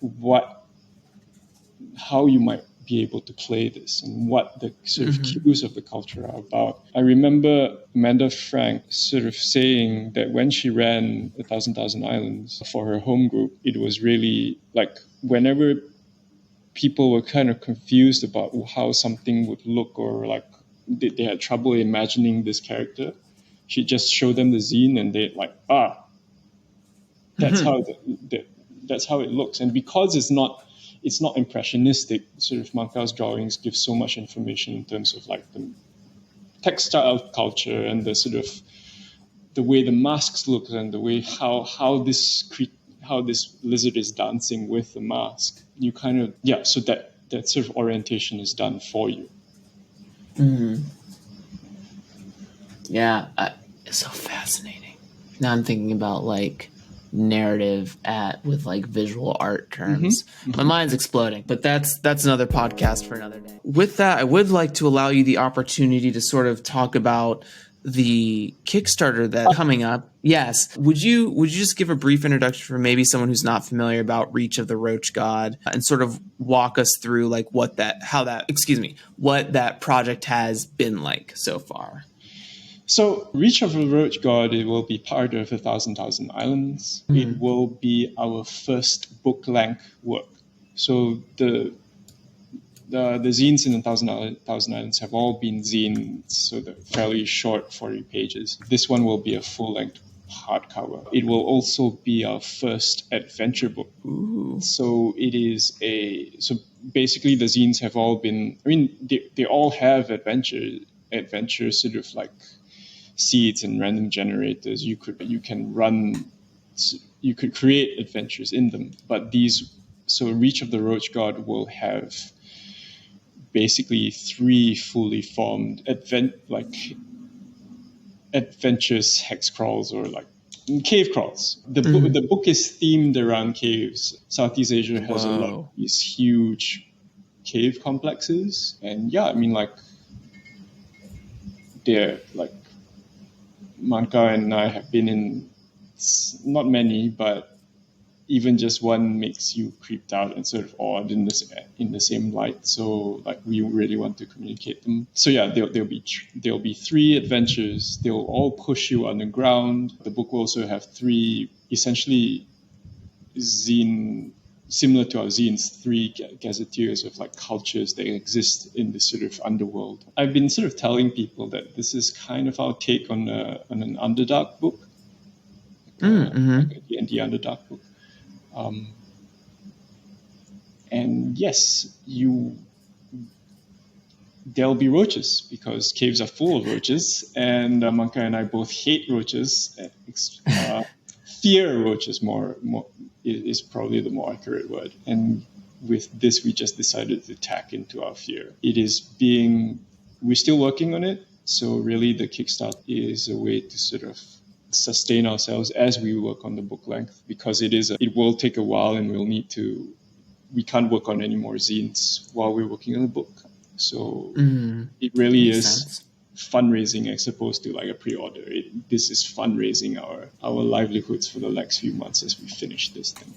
how you might be able to play this and what the sort of cues of the culture are about. I remember Amanda Frank sort of saying that when she ran 1,000 Islands for her home group, it was really like whenever people were kind of confused about how something would look, or like they had trouble imagining this character, she just showed them the zine and they're like, that's how it looks. And because it's not impressionistic, sort of Mankao's drawings give so much information in terms of like the textile culture and the sort of the way the masks look and the way how this lizard is dancing with the mask. You kind of so that sort of orientation is done for you. Yeah, it's so fascinating. Now I'm thinking about like narrative with like visual art terms. My mind's exploding, but that's another podcast for another day. With that, I would like to allow you the opportunity to sort of talk about the Kickstarter that's coming up. Yes. Would you just give a brief introduction for maybe someone who's not familiar about Reach of the Roach God, and sort of walk us through like what that project has been like so far? So Reach of the Roach God, it will be part of 1,000 Islands. It will be our first book-length work. So the zines in 1,000 Islands have all been zines, so they're fairly short, 40 pages. This one will be a full-length hardcover. It will also be our first adventure book. Ooh. So it is so basically the zines have all been, I mean, they all have adventures sort of like seeds and random generators. You could create adventures in them, but so Reach of the Roach God will have basically 3 fully formed adventures hex crawls, or like cave crawls. The book is themed around caves. Southeast Asia has a lot of these huge cave complexes, and yeah, I mean, like, they're like, Manka and I have been in not many, but even just one makes you creeped out and sort of awed in the same light. So like, we really want to communicate them. So yeah, there'll be 3 adventures. They'll all push you underground. The book will also have 3 essentially zine, similar to our zines, 3 gazetteers of like cultures that exist in this sort of underworld. I've been sort of telling people that this is kind of our take on an Underdark book, like a D&D Underdark book. And yes, there'll be roaches because caves are full of roaches, and Manka and I both hate roaches. Fear roaches more is probably the more accurate word. And with this, we just decided to tack into our fear. We're still working on it. So really, the Kickstart is a way to sort of sustain ourselves as we work on the book length, because it will take a while, and we can't work on any more zines while we're working on the book. So it really Makes is sense. fundraising as opposed to like a pre-order. This is fundraising our livelihoods for the next few months as we finish this thing.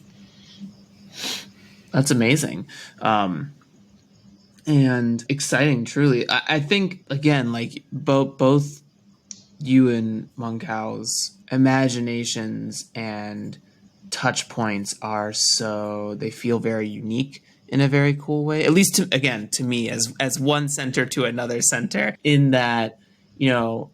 That's amazing. And exciting, truly. I think, again, like both you and Monkao's imaginations and touch points they feel very unique in a very cool way, at least to me as one center to another center, in that, you know,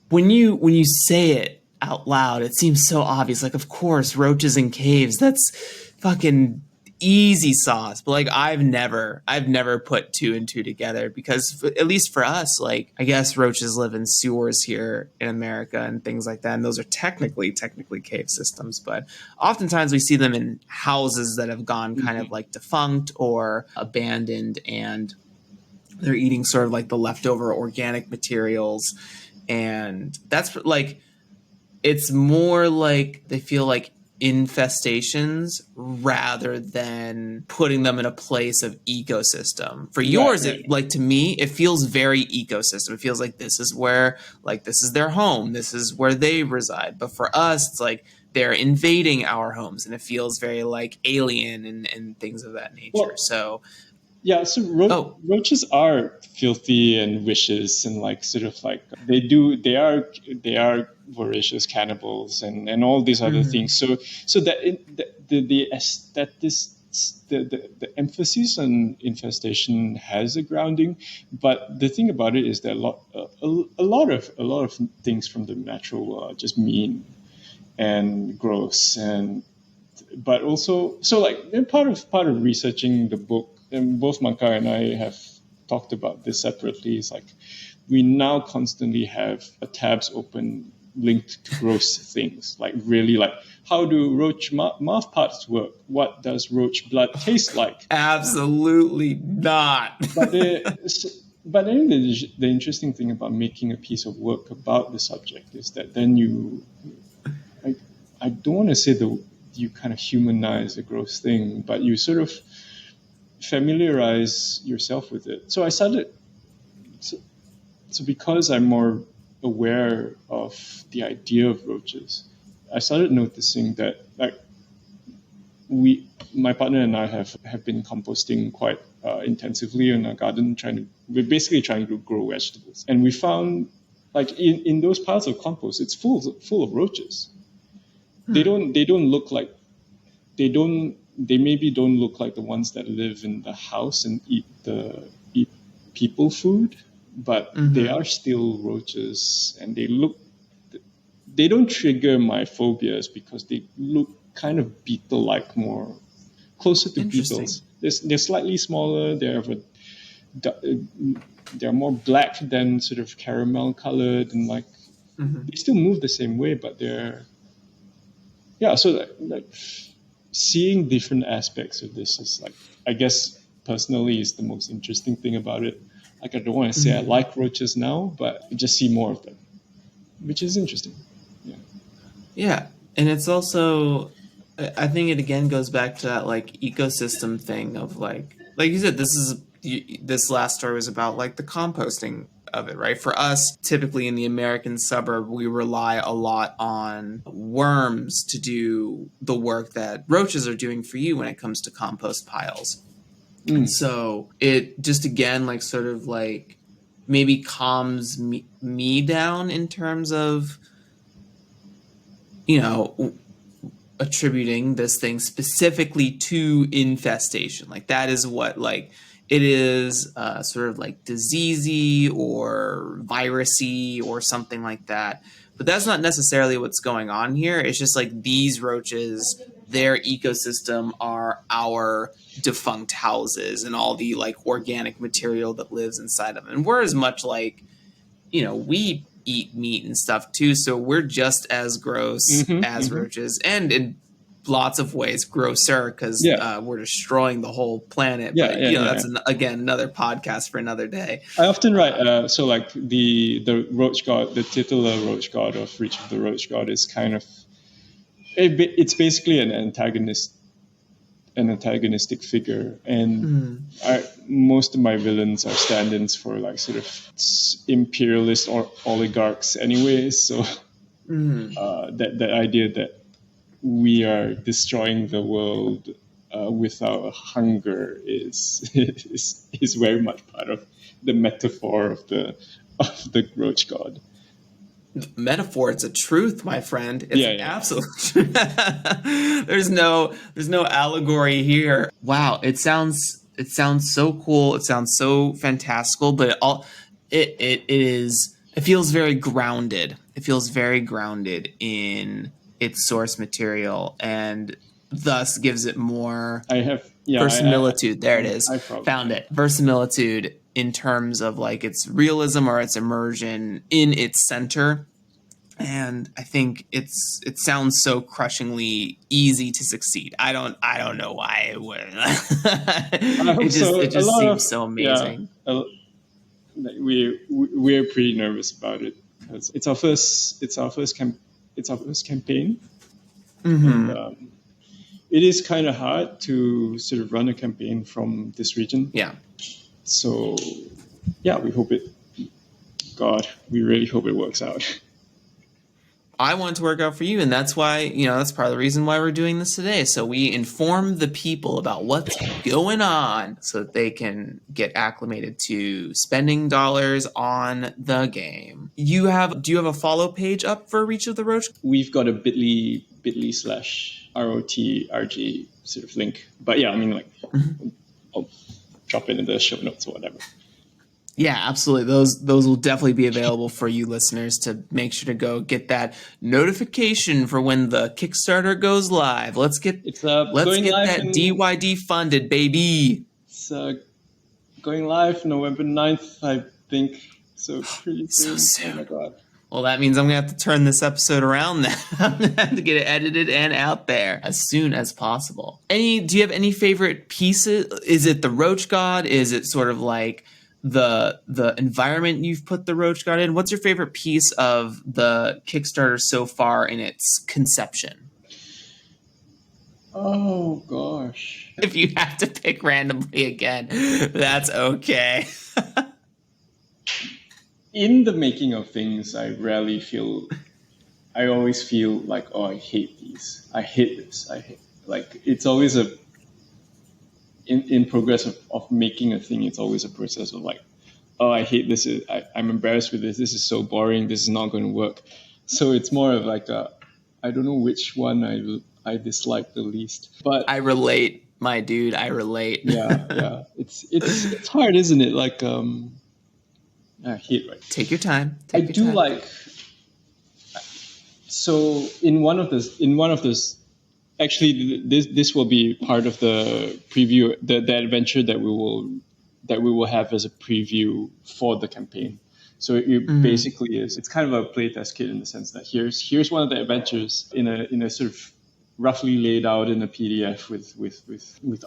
when you say it out loud, it seems so obvious. Like, of course, roaches in caves, that's fucking easy sauce. But like, I've never put 2 and 2 together, because at least for us, like, I guess roaches live in sewers here in America and things like that, and those are technically cave systems, but oftentimes we see them in houses that have gone kind of like defunct or abandoned, and they're eating sort of like the leftover organic materials. And that's like, it's more like they feel like infestations rather than putting them in a place of ecosystem. For yours, right. Like, to me, it feels very ecosystem. It feels like this is where, like, this is their home, this is where they reside. But for us, it's like they're invading our homes, and it feels very like alien and things of that nature. Well, so yeah, so roaches are filthy and vicious, and like sort of like they are voracious cannibals and all these other things. So that the emphasis on infestation has a grounding, but the thing about it is that a lot of things from the natural world are just mean and gross, but also, so like, part of researching the book, and both Manka and I have talked about this separately, is like, we now constantly have tabs open linked to gross things, like really, like, how do roach mouth parts work? What does roach blood taste like? Absolutely not. But I think the interesting thing about making a piece of work about the subject is that then I don't want to say that you kind of humanize a gross thing, but you sort of familiarize yourself with it. So I started, so because I'm more aware of the idea of roaches, I started noticing that, like, my partner and I have been composting quite intensively in our garden. We're basically trying to grow vegetables, and we found, like, in those piles of compost, it's full of roaches. They maybe don't look like the ones that live in the house and eat people food, but they are still roaches, and they don't trigger my phobias because they look kind of beetle-like, more closer to beetles. They're slightly smaller. They're more black than sort of caramel colored, and like they still move the same way, but they're So like seeing different aspects of this is, like, I guess personally, is the most interesting thing about it. Like, I don't want to say I like roaches now, but I just see more of them, which is interesting. Yeah. Yeah, and it's also, I think it again goes back to that like ecosystem thing of like you said, this last story was about like the composting of it, right? For us, typically in the American suburb, we rely a lot on worms to do the work that roaches are doing for you when it comes to compost piles. And so it just again like sort of like maybe calms me down in terms of, you know, attributing this thing specifically to infestation. Like that is what like it is, sort of like diseasey or virusy or something like that. But that's not necessarily what's going on here. It's just like these roaches, their ecosystem are our defunct houses and all the like organic material that lives inside of them. And we're as much like, you know, we eat meat and stuff too, so we're just as gross as roaches, and in lots of ways grosser because we're destroying the whole planet. But that's again another podcast for another day. I often write so like the Roach God, the titular Roach God of Reach of the Roach God is kind of it's basically an antagonistic figure, and most of my villains are stand-ins for like sort of imperialist or oligarchs anyways. So that idea that we are destroying the world without hunger is very much part of the metaphor of the Roach God. Metaphor, it's a truth, my friend. It's absolute truth. there's no allegory here. Wow, it sounds so cool. It sounds so fantastical, but it feels very grounded. It feels very grounded in its source material, and thus gives it more verisimilitude. There it is. Found it. Verisimilitude in terms of like its realism or its immersion in its center. And I think it sounds so crushingly easy to succeed. I don't know why it would. It just seems so amazing. Yeah, we're pretty nervous about it because it's our first campaign. And, it is kind of hard to sort of run a campaign from this region. Yeah. So, we really hope it works out. I want it to work out for you, and that's why, that's part of the reason why we're doing this today. So we inform the people about what's going on so that they can get acclimated to spending dollars on the game. Do you have a follow page up for Reach of the Roach? We've got a bit.ly/ROTRG sort of link. But I'll drop it in the show notes or whatever. Yeah, absolutely. Those will definitely be available for you listeners to make sure to go get that notification for when the Kickstarter goes live. Let's get that DYD funded, baby. It's going live November 9th, I think. So pretty soon. So soon. Oh my God. Well, that means I'm going to have to turn this episode around then. I'm going to have to get it edited and out there as soon as possible. Do you have any favorite pieces? Is it the Roach God? Is it sort of like the environment you've put the Roach God in? What's your favorite piece of the Kickstarter so far in its conception? Oh, gosh. If you have to pick randomly again, that's okay. In the making of things, I always feel like, oh, I hate these. I hate this. It's always in progress of making a thing, it's always a process of like, oh, I hate this. I'm embarrassed with this. This is so boring. This is not going to work. So it's more of like I don't know which one I dislike the least. But I relate, my dude. I relate. Yeah. It's hard, isn't it? Like I hate right. Take your time. So in one of those. Actually, this will be part of the preview, the adventure that we will have as a preview for the campaign. So it basically is. It's kind of a playtest kit in the sense that here's one of the adventures in a sort of roughly laid out in a PDF with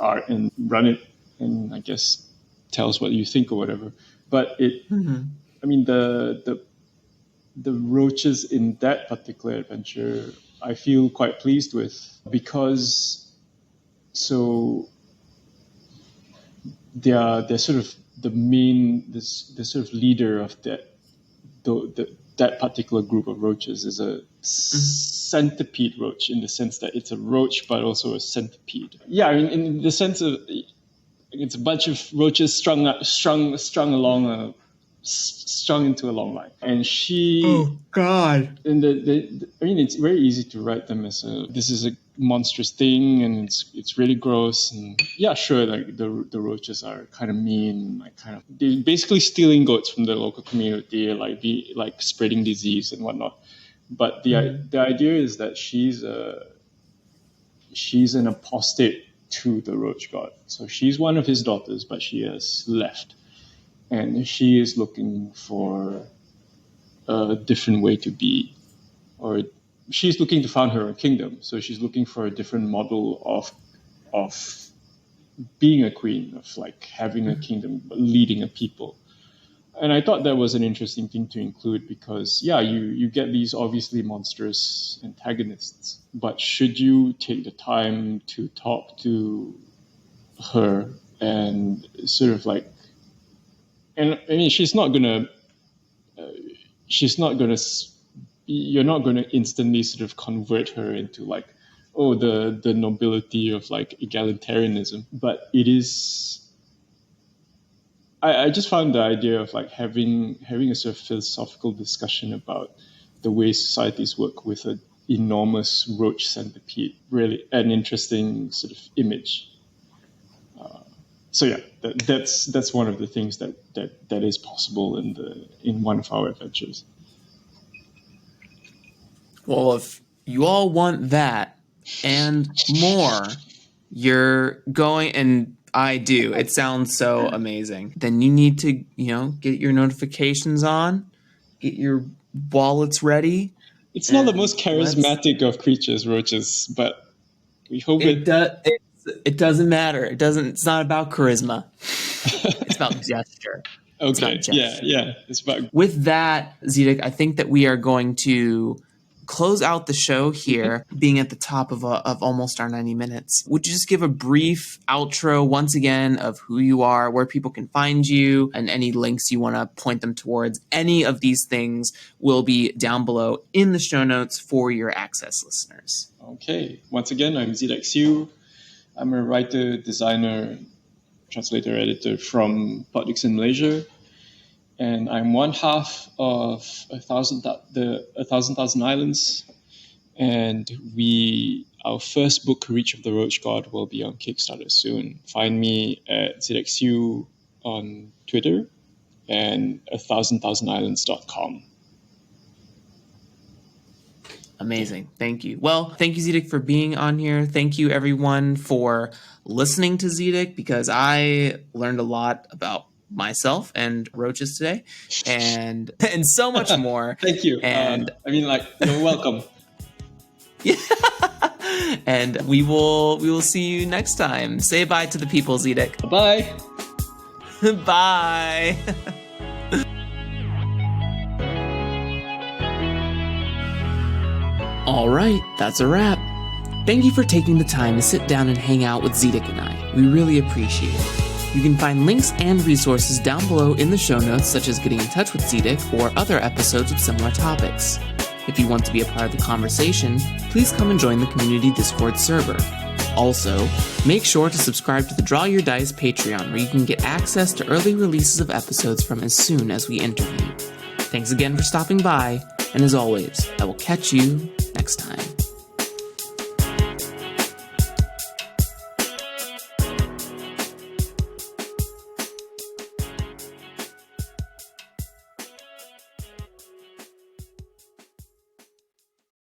art, and run it, and I guess tell us what you think or whatever. But I mean the roaches in that particular adventure I feel quite pleased with, because so they're sort of the sort of leader of that particular group of roaches is a centipede roach, in the sense that it's a roach but also a centipede. Yeah, I mean, in the sense of it's a bunch of roaches strung into a long line, and she. Oh God! And I mean, it's very easy to write them as this is a monstrous thing, and it's really gross, and yeah, sure, like the roaches are kind of mean, like they're basically stealing goats from the local community, like spreading disease and whatnot. But the idea is that she's an apostate to the Roach God. So she's one of his daughters, but she has left, and she is looking for a different way to be, or she's looking to found her own kingdom. So she's looking for a different model of being a queen, of like having a kingdom, leading a people. And I thought that was an interesting thing to include, because yeah, you get these obviously monstrous antagonists, but should you take the time to talk to her and sort of like, and I mean, you're not going to instantly sort of convert her into like, oh, the nobility of like egalitarianism. But it is, I just found the idea of like having a sort of philosophical discussion about the way societies work with an enormous roach centipede really an interesting sort of image. So yeah, that's one of the things that is possible in one of our adventures. Well, if you all want that and more, you're going, and I do. It sounds so amazing. Then you need to, get your notifications on, get your wallets ready. It's not the most charismatic of creatures, roaches, but we hope it doesn't matter. It's not about charisma. It's about gesture. Okay. Yeah. It's about. With that, Zedeck, I think that we are going to close out the show here, being at the top of almost our 90 minutes. Would you just give a brief outro once again of who you are, where people can find you, and any links you want to point them towards? Any of these things will be down below in the show notes for your access listeners. Okay. Once again, I'm Zedeck Siew. I'm a writer, designer, translator, editor from Plot Dixon, Malaysia. And I'm one half of 1,000,000 Islands. And our first book, Reach of the Roach God, will be on Kickstarter soon. Find me at Zedeck Siew on Twitter and 1,000,000islands.com. Amazing. Thank you. Well, thank you, Zedeck, for being on here. Thank you, everyone, for listening to Zedeck, because I learned a lot about myself and roaches today, and so much more. Thank you. And you're welcome. Yeah. And we will see you next time. Say bye to the people, Zedeck. Bye. Bye. All right, that's a wrap. Thank you for taking the time to sit down and hang out with Zedeck and I. We really appreciate it. You can find links and resources down below in the show notes, such as getting in touch with Zedeck or other episodes with similar topics. If you want to be a part of the conversation, please come and join the community Discord server. Also, make sure to subscribe to the Draw Your Dice Patreon, where you can get access to early releases of episodes from as soon as we interview. Thanks again for stopping by, and as always, I will catch you next time.